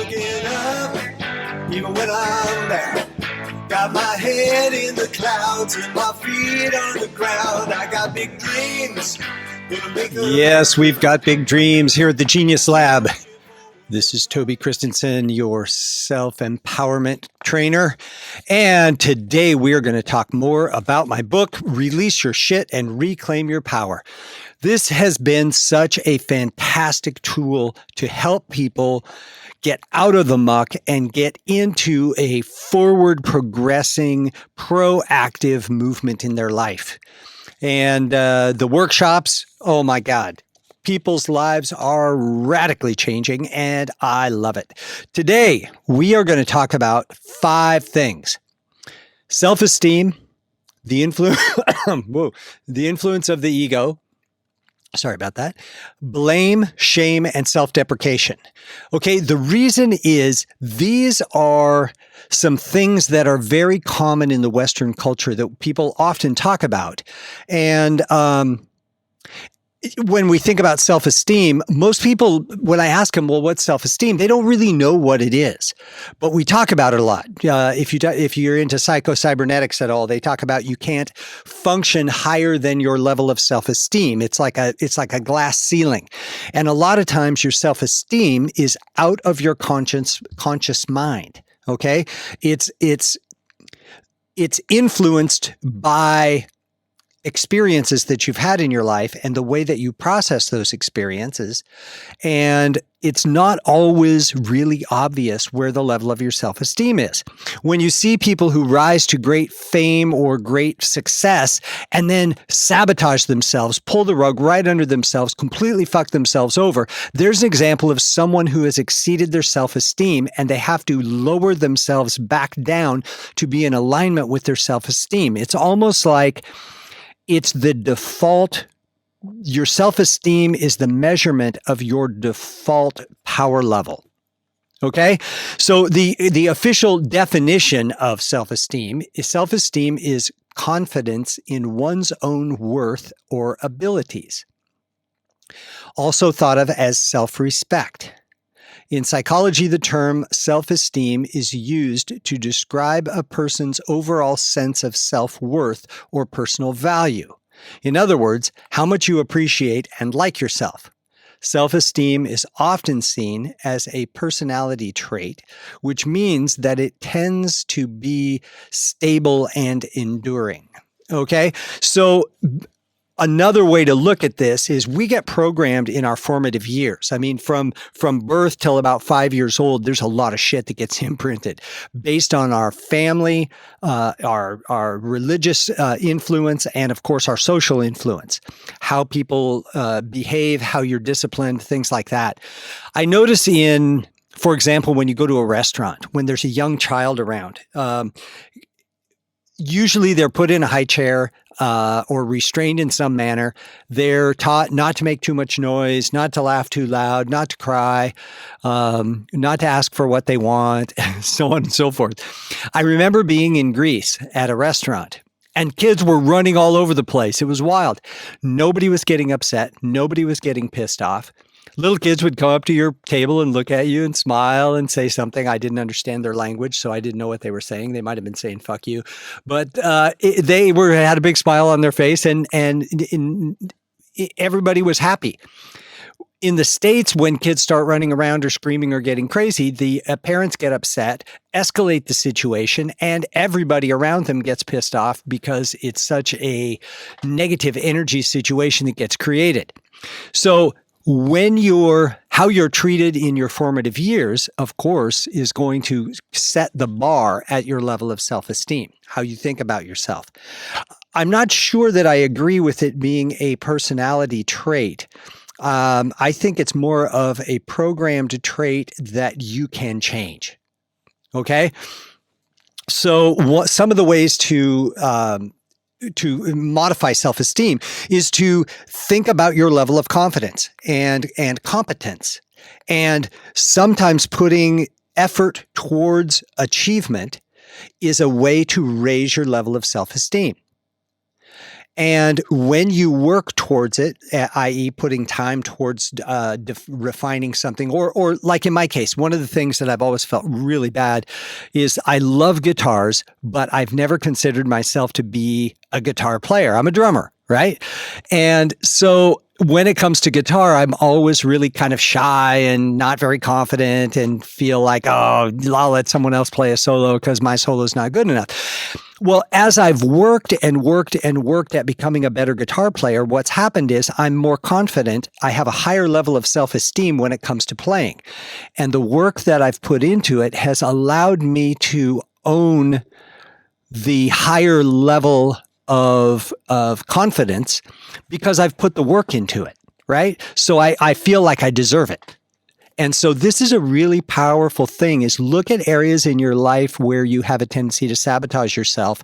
looking up, even when I'm down. Got my head in the clouds and my feet on the ground. I got big dreams. Yes, we've got big dreams here at the Genius Lab. This is Toby Christensen, your self-empowerment trainer. And today we are going to talk more about my book, Release Your Shit and Reclaim Your Power. This has been such a fantastic tool to help people get out of the muck and get into a forward progressing, proactive movement in their life. And the workshops, oh my God. People's lives are radically changing, and I love it. Today, we are going to talk about 5 things. Self-esteem, the influence of the ego. Sorry about that. Blame, shame, and self-deprecation. Okay, the reason is these are some things that are very common in the Western culture that people often talk about. And when we think about self-esteem, most people, when I ask them, well, what's self-esteem? They don't really know what it is, but we talk about it a lot. If you're into psycho-cybernetics at all, they talk about you can't function higher than your level of self-esteem. It's like a glass ceiling. And a lot of times your self-esteem is out of your conscious mind. Okay. It's influenced by experiences that you've had in your life and the way that you process those experiences. And it's not always really obvious where the level of your self-esteem is. When you see people who rise to great fame or great success and then sabotage themselves, pull the rug right under themselves, completely fuck themselves over, there's an example of someone who has exceeded their self-esteem and they have to lower themselves back down to be in alignment with their self-esteem. It's almost like it's the default. Your self-esteem is the measurement of your default power level. Okay? So the official definition of self-esteem is confidence in one's own worth or abilities. Also thought of as self-respect. In psychology, the term self-esteem is used to describe a person's overall sense of self-worth or personal value. In other words, how much you appreciate and like yourself. Self-esteem is often seen as a personality trait, which means that it tends to be stable and enduring. Okay? So another way to look at this is we get programmed in our formative years. I mean, from birth till about 5 years old, there's a lot of shit that gets imprinted based on our family, our religious influence, and of course, our social influence, how people behave, how you're disciplined, things like that. I notice for example, when you go to a restaurant, when there's a young child around, usually they're put in a high chair or restrained in some manner. They're taught not to make too much noise, not to laugh too loud, not to cry, not to ask for what they want, so on and so forth. I remember being in Greece at a restaurant and kids were running all over the place. It was wild. Nobody was getting upset. Nobody was getting pissed off. Little kids would come up to your table and look at you and smile and say something. I didn't understand their language, so I didn't know what they were saying. They might have been saying "fuck you," but they had a big smile on their face, and everybody was happy. In the States, when kids start running around or screaming or getting crazy, the parents get upset, escalate the situation, and everybody around them gets pissed off because it's such a negative energy situation that gets created. So how you're treated in your formative years, of course, is going to set the bar at your level of self-esteem, how you think about yourself. I'm not sure that I agree with it being a personality trait. I think it's more of a programmed trait that you can change. Okay? So some of the ways to modify self-esteem is to think about your level of confidence and competence. And sometimes putting effort towards achievement is a way to raise your level of self-esteem. And when you work towards it, i.e. putting time towards refining something, or like in my case, one of the things that I've always felt really bad is I love guitars, but I've never considered myself to be a guitar player. I'm a drummer, right? And so when it comes to guitar, I'm always really kind of shy and not very confident and feel like, oh, I'll let someone else play a solo because my solo is not good enough. Well, as I've worked and worked and worked at becoming a better guitar player, what's happened is I'm more confident. I have a higher level of self-esteem when it comes to playing. And the work that I've put into it has allowed me to own the higher level of confidence because I've put the work into it, right? So I feel like I deserve it. And so this is a really powerful thing, is look at areas in your life where you have a tendency to sabotage yourself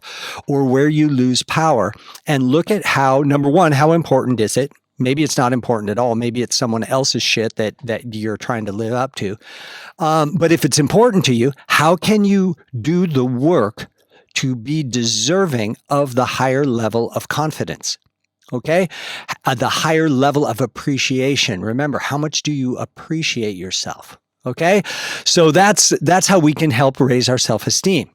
or where you lose power, and look at how, number one, how important is it? Maybe it's not important at all. Maybe it's someone else's shit that you're trying to live up to. But if it's important to you, how can you do the work to be deserving of the higher level of confidence? Okay. The higher level of appreciation. Remember, how much do you appreciate yourself? Okay. So that's how we can help raise our self-esteem.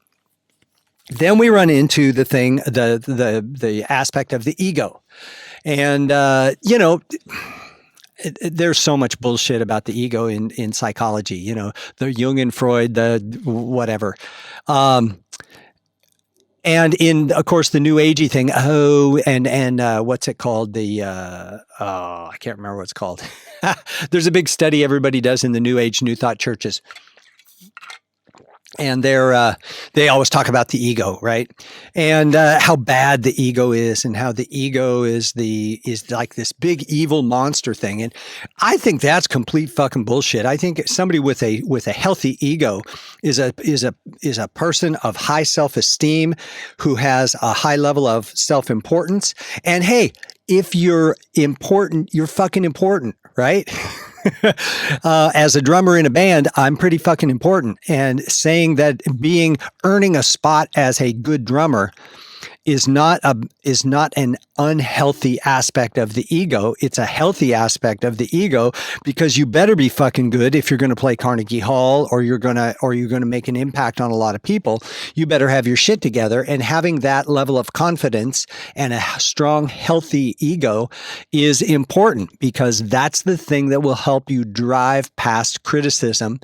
Then we run into the thing, the aspect of the ego. And, there's so much bullshit about the ego in psychology, the Jung and Freud, the whatever. And in, of course, the new agey thing, and what's it called? I can't remember what it's called. There's a big study everybody does in the New Age, New Thought churches. And they always talk about the ego, right? And how bad the ego is, and how the ego is like this big evil monster thing. And I think that's complete fucking bullshit. I think somebody with a healthy ego is a person of high self-esteem who has a high level of self-importance. And hey, if you're important, you're fucking important, right? As a drummer in a band, I'm pretty fucking important. And saying that earning a spot as a good drummer is not an unhealthy aspect of the ego. It's a healthy aspect of the ego, because you better be fucking good if you're going to play Carnegie Hall or you're going to make an impact on a lot of people. You better have your shit together, and having that level of confidence and a strong, healthy ego is important, because that's the thing that will help you drive past criticism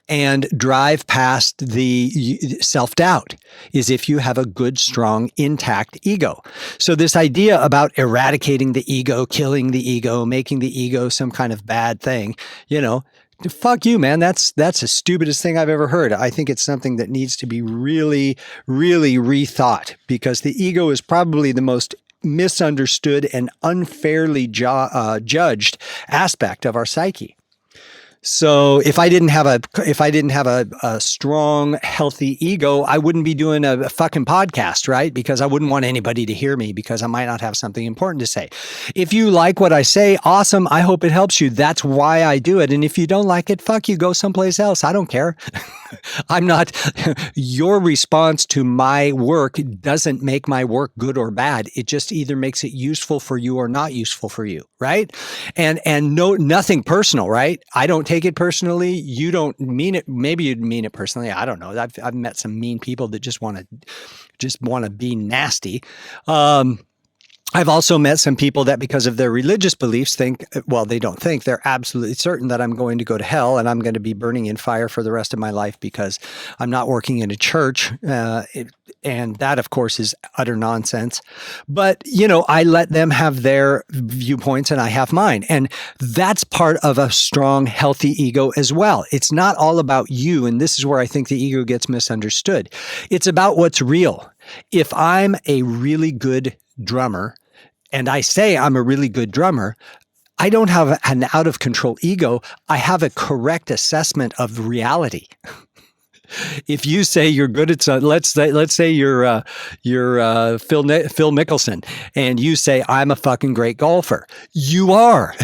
and drive past the self-doubt, is if you have a good, strong, intact ego. So this idea about eradicating the ego, killing the ego, making the ego some kind of bad thing, fuck you, man. That's the stupidest thing I've ever heard. I think it's something that needs to be really, really rethought, because the ego is probably the most misunderstood and unfairly judged aspect of our psyche. So if I didn't have a strong, healthy ego, I wouldn't be doing a fucking podcast, right? Because I wouldn't want anybody to hear me, because I might not have something important to say. If you like what I say, awesome. I hope it helps you. That's why I do it. And if you don't like it, fuck you, go someplace else. I don't care. I'm not, your response to my work doesn't make my work good or bad. It just either makes it useful for you or not useful for you, right? And nothing personal, right? I don't take it personally. You don't mean it. Maybe you'd mean it personally. I don't know. I've met some mean people that just want to be nasty. I've also met some people that, because of their religious beliefs, they're absolutely certain that I'm going to go to hell and I'm going to be burning in fire for the rest of my life because I'm not working in a church. And that, of course, is utter nonsense. But, I let them have their viewpoints and I have mine. And that's part of a strong, healthy ego as well. It's not all about you. And this is where I think the ego gets misunderstood. It's about what's real. If I'm a really good drummer, and I say I'm a really good drummer, I don't have an out of control ego. I have a correct assessment of reality. If you say you're good at something, let's say you're Phil Mickelson, and you say I'm a fucking great golfer. You are.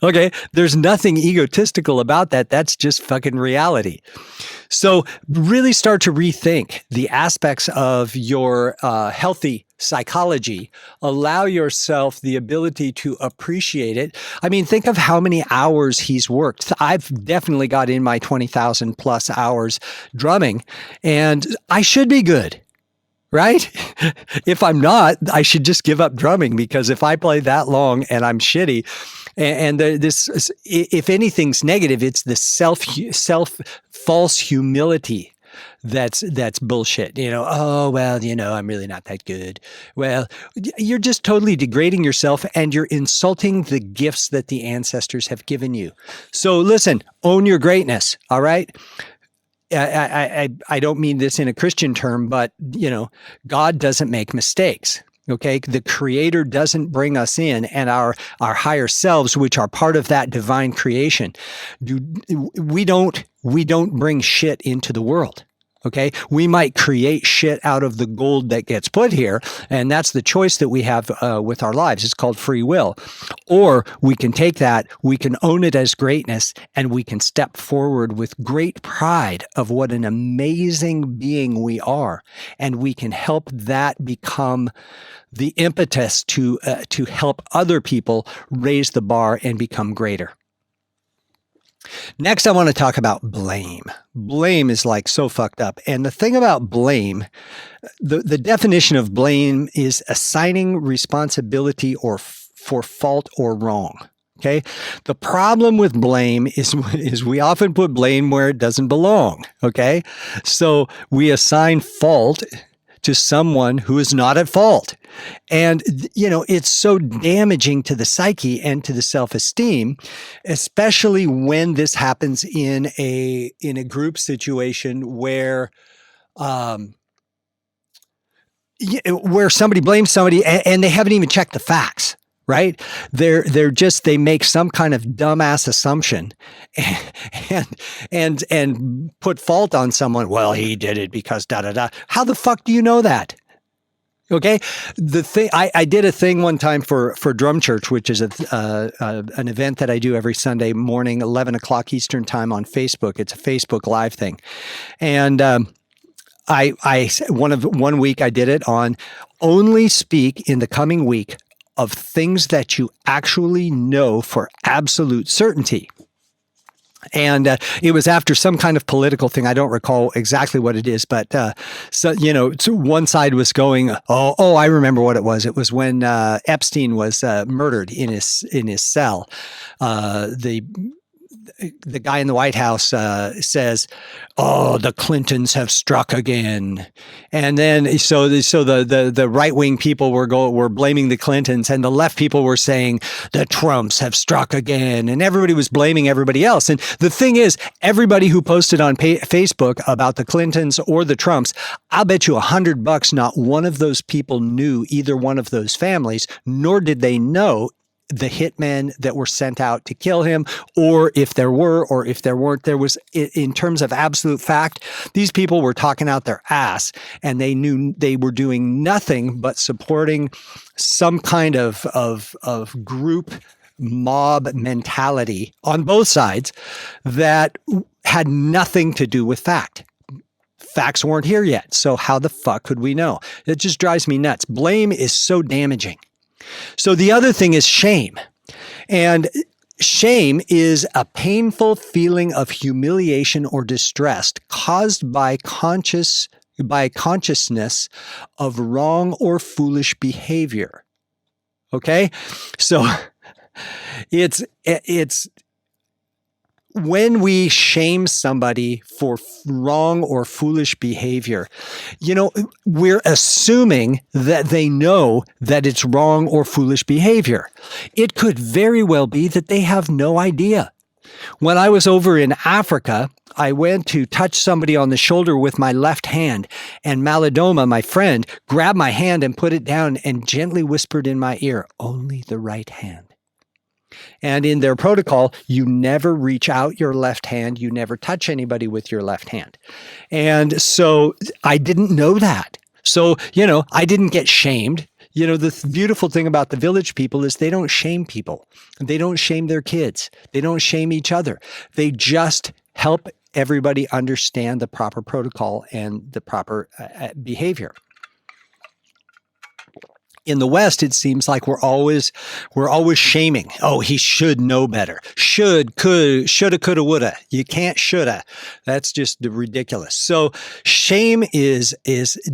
Okay, there's nothing egotistical about that. That's just fucking reality. So really start to rethink the aspects of your healthy psychology, allow yourself the ability to appreciate it. I mean, think of how many hours he's worked. I've definitely got in my 20,000 plus hours drumming, and I should be good, right? If I'm not, I should just give up drumming, because if I play that long and I'm shitty, this, if anything's negative, it's the false humility. That's bullshit. Oh, well, I'm really not that good. Well, you're just totally degrading yourself, and you're insulting the gifts that the ancestors have given you. So listen, own your greatness. All right. I don't mean this in a Christian term, but God doesn't make mistakes. Okay. The Creator doesn't bring us in, and our higher selves, which are part of that divine creation, we don't bring shit into the world. Okay. We might create shit out of the gold that gets put here. And that's the choice that we have with our lives. It's called free will. Or we can take that, we can own it as greatness, and we can step forward with great pride of what an amazing being we are. And we can help that become the impetus to help other people raise the bar and become greater. Next, I want to talk about blame. Blame is like so fucked up. And the thing about blame, the definition of blame is assigning responsibility for fault or wrong. Okay. The problem with blame is we often put blame where it doesn't belong. Okay. So we assign fault to someone who is not at fault. And, it's so damaging to the psyche and to the self-esteem, especially when this happens in a group situation where somebody blames somebody and they haven't even checked the facts. Right? They make some kind of dumbass assumption and put fault on someone. Well, he did it because da da da. How the fuck do you know that? Okay. The thing I did a thing one time for Drum Church, which is an event that I do every Sunday morning, 11 o'clock Eastern time on Facebook. It's a Facebook Live thing. And, one week I did it on only speak in the coming week of things that you actually know for absolute certainty. And it was after some kind of political thing. I don't recall exactly what it is, but so one side was going, oh, I remember what it was. It was when Epstein was murdered in his cell. The guy in the White House says, "Oh, the Clintons have struck again," and then so the right wing people were blaming the Clintons, and the left people were saying the Trumps have struck again, and everybody was blaming everybody else. And the thing is, everybody who posted on Facebook about the Clintons or the Trumps, I'll bet you $100 not one of those people knew either one of those families, nor did they know the hitmen that were sent out to kill him, or if there were, or if there weren't. There was, in terms of absolute fact, these people were talking out their ass, and they knew they were doing nothing but supporting some kind of group mob mentality on both sides that had nothing to do with fact. Facts weren't here yet. So how the fuck could we know? It just drives me nuts. Blame is so damaging. So the other thing is shame. And shame is a painful feeling of humiliation or distress caused by consciousness of wrong or foolish behavior. Okay? So it's when we shame somebody for wrong or foolish behavior, we're assuming that they know that it's wrong or foolish behavior. It could very well be that they have no idea. When I was over in Africa, I went to touch somebody on the shoulder with my left hand, and Malidoma, my friend, grabbed my hand and put it down and gently whispered in my ear, "Only the right hand." And in their protocol, you never reach out your left hand. You never touch anybody with your left hand. And so I didn't know that. So, I didn't get shamed. The beautiful thing about the village people is they don't shame people. They don't shame their kids. They don't shame each other. They just help everybody understand the proper protocol and the proper behavior. In the West, it seems like we're always shaming. Oh, he should know better. Should, could, shoulda, coulda, woulda. You can't shoulda. That's just ridiculous. So shame is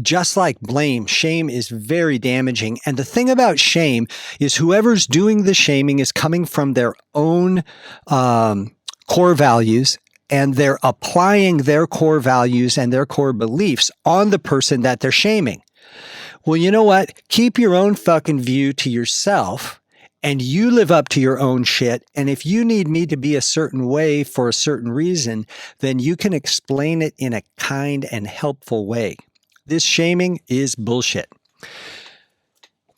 just like blame. Shame is very damaging. And the thing about shame is whoever's doing the shaming is coming from their own core values, and they're applying their core values and their core beliefs on the person that they're shaming. Well, you know what? Keep your own fucking view to yourself, and you live up to your own shit. And if you need me to be a certain way for a certain reason, then you can explain it in a kind and helpful way. This shaming is bullshit.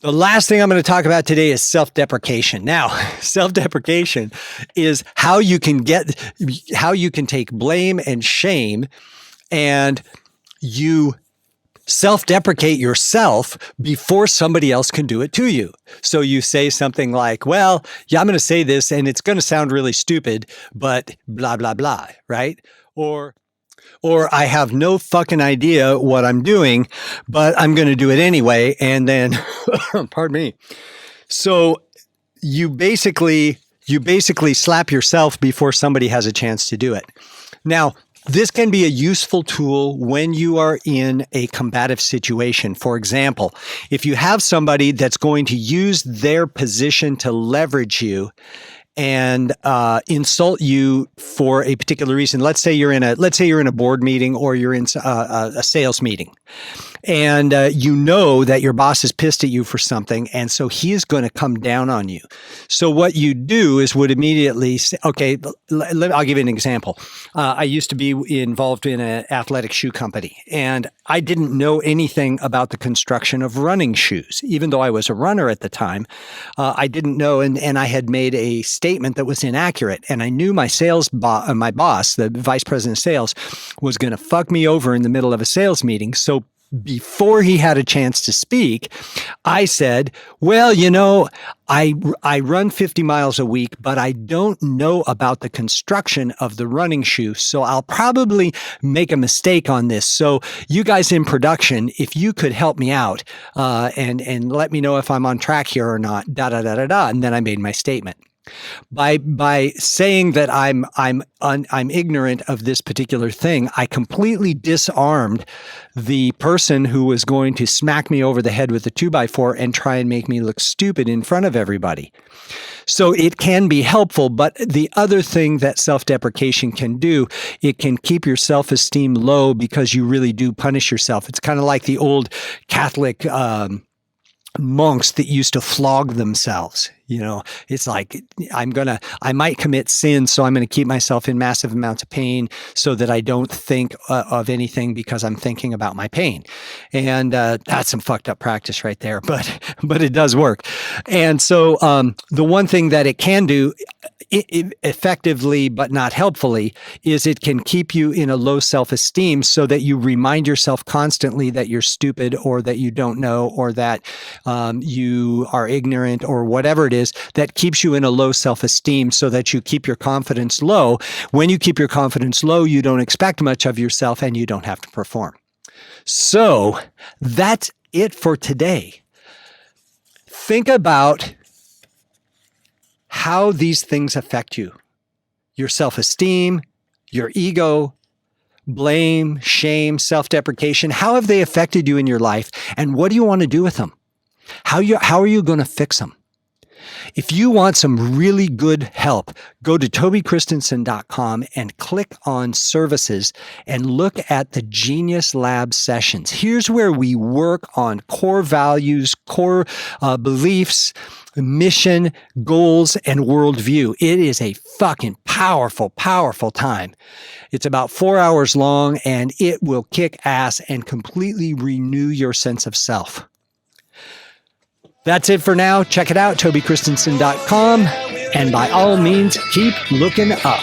The last thing I'm going to talk about today is self-deprecation. Now, self-deprecation is how you can take blame and shame, and you self-deprecate yourself before somebody else can do it to you. So you say something like, well, yeah, I'm going to say this and it's going to sound really stupid, but blah, blah, blah, right? Or I have no fucking idea what I'm doing, but I'm going to do it anyway. And then, pardon me. So you basically slap yourself before somebody has a chance to do it. Now, this can be a useful tool when you are in a combative situation. For example, if you have somebody that's going to use their position to leverage you and insult you for a particular reason. Let's say you're in a board meeting, or you're in a sales meeting, and you know that your boss is pissed at you for something, and so he is going to come down on you. So what you do is would immediately say, okay, I'll give you an example. I used to be involved in an athletic shoe company, and I didn't know anything about the construction of running shoes. Even though I was a runner at the time, I didn't know, and I had made a statement that was inaccurate, and I knew my my boss, the vice president of sales, was going to fuck me over in the middle of a sales meeting. So before he had a chance to speak, I said, well, you know, I run 50 miles a week, but I don't know about the construction of the running shoe. So I'll probably make a mistake on this. So you guys in production, if you could help me out and let me know if I'm on track here or not, da, da, da, da, da. And then I made my statement. By saying that I'm ignorant of this particular thing, I completely disarmed the person who was going to smack me over the head with a 2x4 and try and make me look stupid in front of everybody. So it can be helpful, but the other thing that self-deprecation can do, it can keep your self-esteem low because you really do punish yourself. It's kind of like the old Catholic monks that used to flog themselves. You know, it's like, I might commit sin, so I'm going to keep myself in massive amounts of pain so that I don't think of anything because I'm thinking about my pain. And that's some fucked up practice right there, but it does work. And so the one thing that it can do effectively but not helpfully is it can keep you in a low self-esteem so that you remind yourself constantly that you're stupid, or that you don't know, or that you are ignorant, or whatever it is that keeps you in a low self-esteem, so that you keep your confidence low. When you keep your confidence low, you don't expect much of yourself and you don't have to perform. So that's it for today. Think about how these things affect you. Your self-esteem, your ego, blame, shame, self-deprecation. How have they affected you in your life? And what do you want to do with them? How are you going to fix them? If you want some really good help, go to tobychristensen.com and click on services and look at the GeniusLab sessions. Here's where we work on core values, core beliefs, mission, goals, and worldview. It is a fucking powerful, powerful time. It's about 4 hours long, and it will kick ass and completely renew your sense of self. That's it for now. Check it out, tobychristensen.com. And by all means, keep looking up.